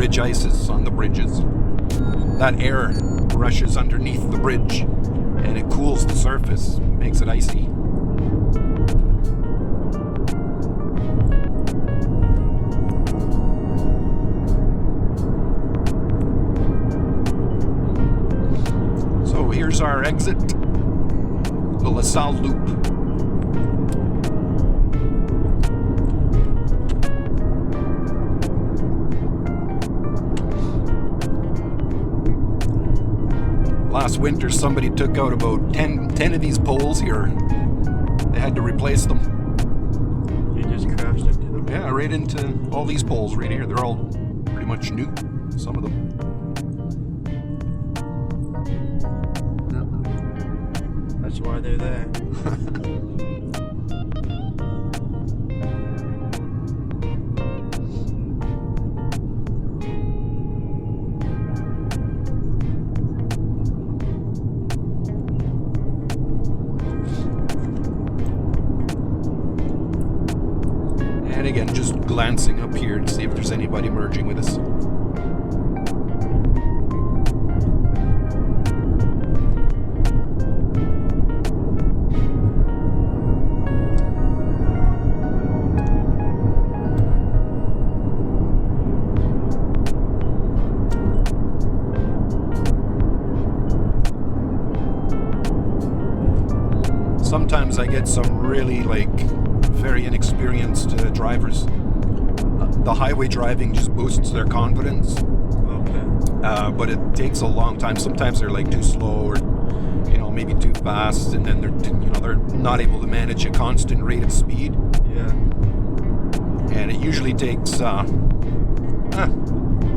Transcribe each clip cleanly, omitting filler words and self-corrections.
ridge ices on the bridges. That air rushes underneath the bridge and it cools the surface, makes it icy. So here's our exit, the LaSalle Loop. Last winter, somebody took out about 10 of these poles here. They had to replace them. You just crashed into them? Yeah, right into all these poles right here. They're all pretty much new, some of them. That's why they're there. And again, just glancing up here to see if there's anybody merging with us. Sometimes I get some really very inexperienced drivers. The highway driving just boosts their confidence. Okay. But it takes a long time. Sometimes they're too slow or maybe too fast, and then they're not able to manage a constant rate of speed. Yeah. And it usually takes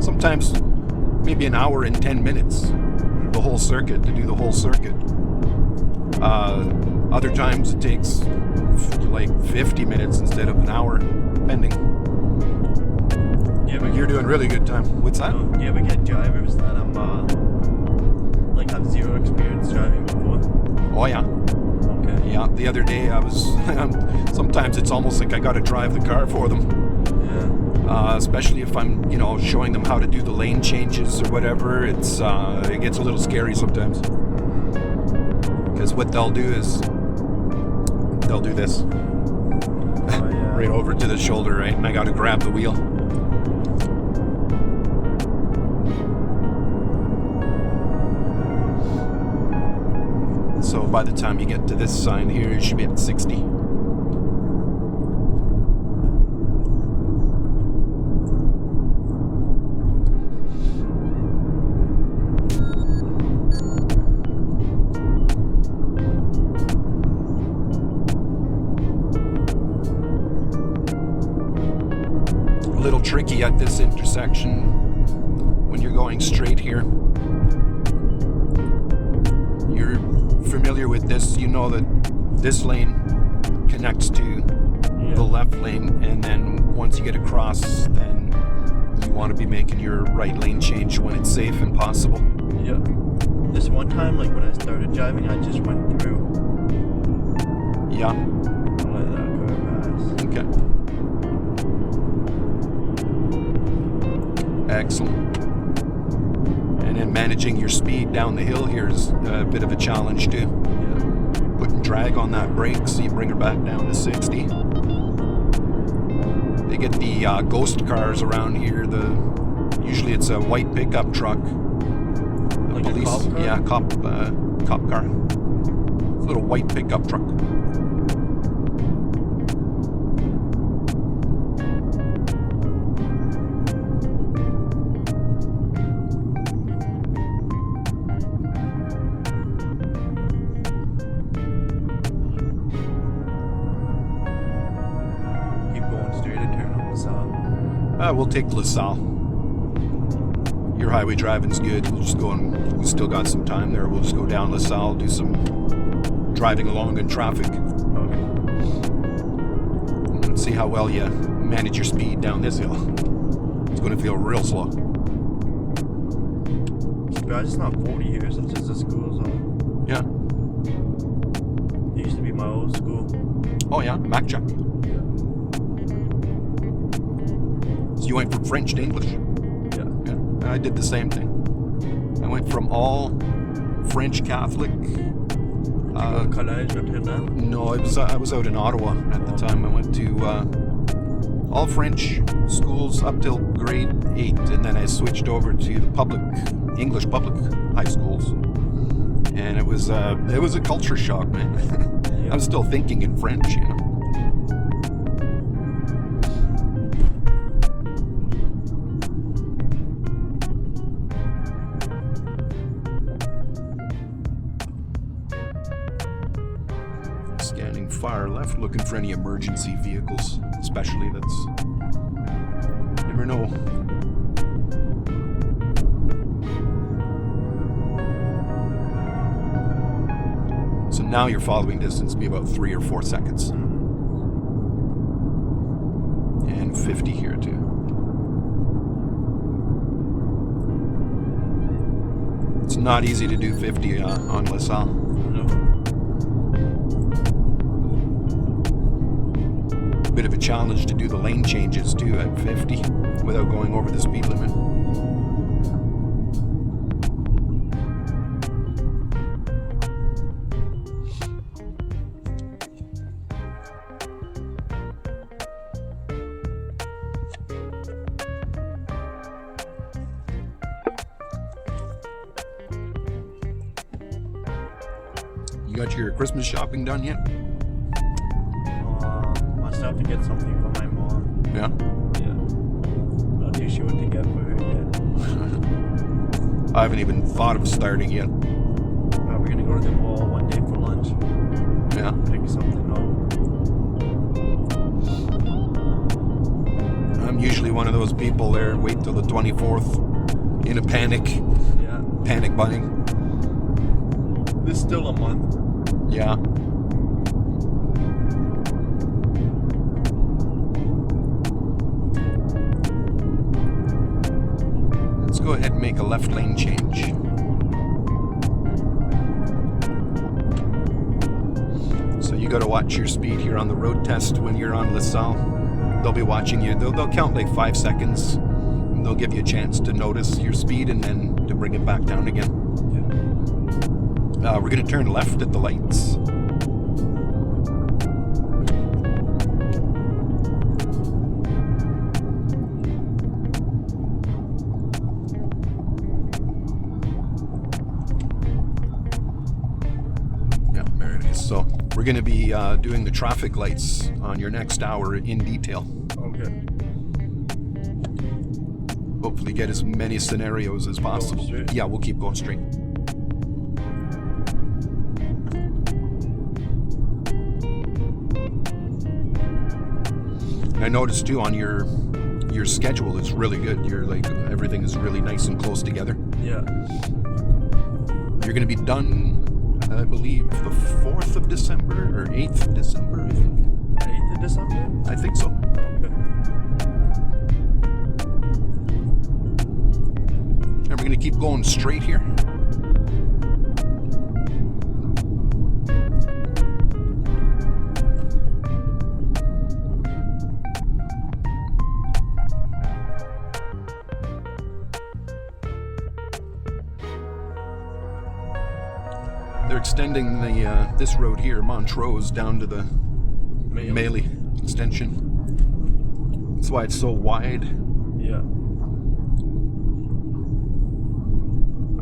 sometimes maybe an hour and 10 minutes the whole circuit to do the whole circuit. Other times it takes 50 minutes instead of an hour, depending. Yeah, but you're doing really good time. What's that? Do you ever get drivers that have zero experience driving before? Oh yeah. Okay. Yeah. The other day I was. Sometimes it's almost like I got to drive the car for them. Yeah. Especially if I'm, showing them how to do the lane changes or whatever. It gets a little scary sometimes. Because what they'll do is they'll do this. Oh, yeah. Right over to the shoulder, right? And I got to grab the wheel. So by the time you get to this sign here, you should be at 60. A little tricky at this intersection when you're going straight here. You're familiar with this, you know that this lane connects to the left lane, and then once you get across, then you want to be making your right lane change when it's safe and possible. Yeah. This one time, when I started driving, I just went through. Yeah. Let that car pass. Okay. Excellent. And then managing your speed down the hill here is a bit of a challenge too. Yeah. Putting drag on that brake so you bring her back down to 60. They get the ghost cars around here. Usually it's a white pickup truck. The Like police, a cop car? yeah, cop car. It's a little white pickup truck. We'll take LaSalle. Your highway driving's good. We'll just go and we still got some time there. We'll just go down LaSalle, do some driving along in traffic. Okay. And see how well you manage your speed down this hill. It's going to feel real slow. Surprised it's not 40 here since it's a school zone. Yeah. It used to be my old school. Oh yeah, Mac check. So you went from French to English? Yeah. I did the same thing. I went from all French Catholic. College until now? No, I was out in Ottawa at the time. I went to all French schools up till grade 8, and then I switched over to the English public high schools. And it was a culture shock, man. I was still thinking in French, you know. Scanning far left, looking for any emergency vehicles, especially that's... Never know. So now your following distance will be about 3 or 4 seconds. And 50 here too. It's not easy to do 50 on LaSalle. No. Bit of a challenge to do the lane changes too at 50 without going over the speed limit. You got your Christmas shopping done yet? I still have to get something for my mom. Yeah. Yeah. Not too sure what to get for her yet. I haven't even thought of starting yet. Probably gonna go to the mall one day for lunch. Yeah. Pick something up. I'm usually one of those people there, wait till the 24th in a panic. Yeah. Panic buying. There's still a month. Yeah. Let's go ahead and make a left lane change. So you got to watch your speed here on the road test when you're on LaSalle. They'll be watching you. They'll count like 5 seconds. And they'll give you a chance to notice your speed and then to bring it back down again. We're going to turn left at the lights. Yeah, there it is. So we're going to be doing the traffic lights on your next hour in detail. Okay. Hopefully get as many scenarios as possible. Straight? Yeah, we'll keep going straight. I noticed too on your schedule is really good. You're like everything is really nice and close together. Yeah. You're going to be done, I believe, the 4th of December or 8th of December, I think. 8th of December? I think so. Okay. And we're going to keep going straight here. They're extending the this road here, Montrose, down to the Maley extension. That's why it's so wide. Yeah.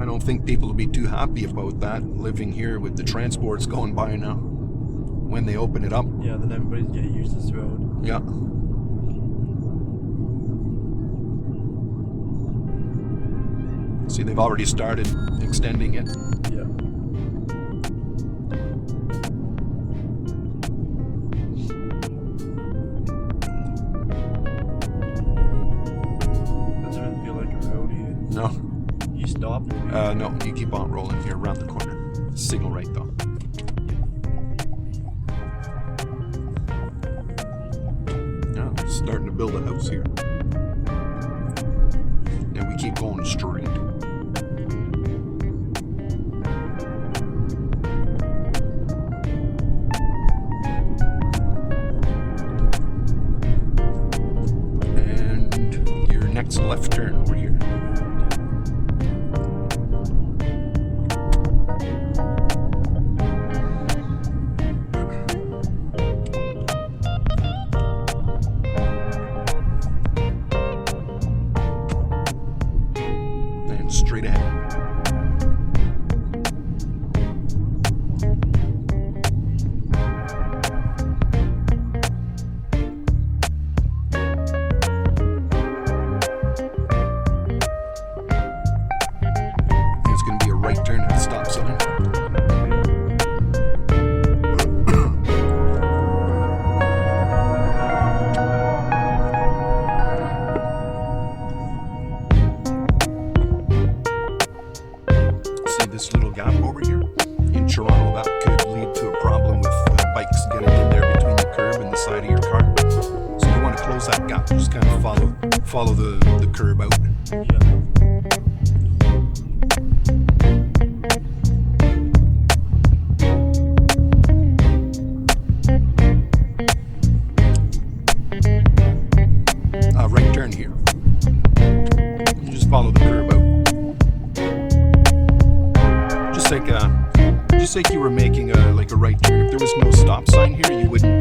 I don't think people will be too happy about that, living here with the transports going by now, when they open it up. Yeah, then everybody's getting used to this road. Yeah. See, they've already started extending it. Yeah. Doesn't even feel like a road here. No. You stop? No, you keep on rolling here around the corner. Signal right though. Yeah, they're starting to build a house here. And we keep going straight. And your next left turn over here. Yeah, just kind of follow the curb out. Right turn here. You just follow the curb out. Just like you were making a right turn. If there was no stop sign here, you wouldn't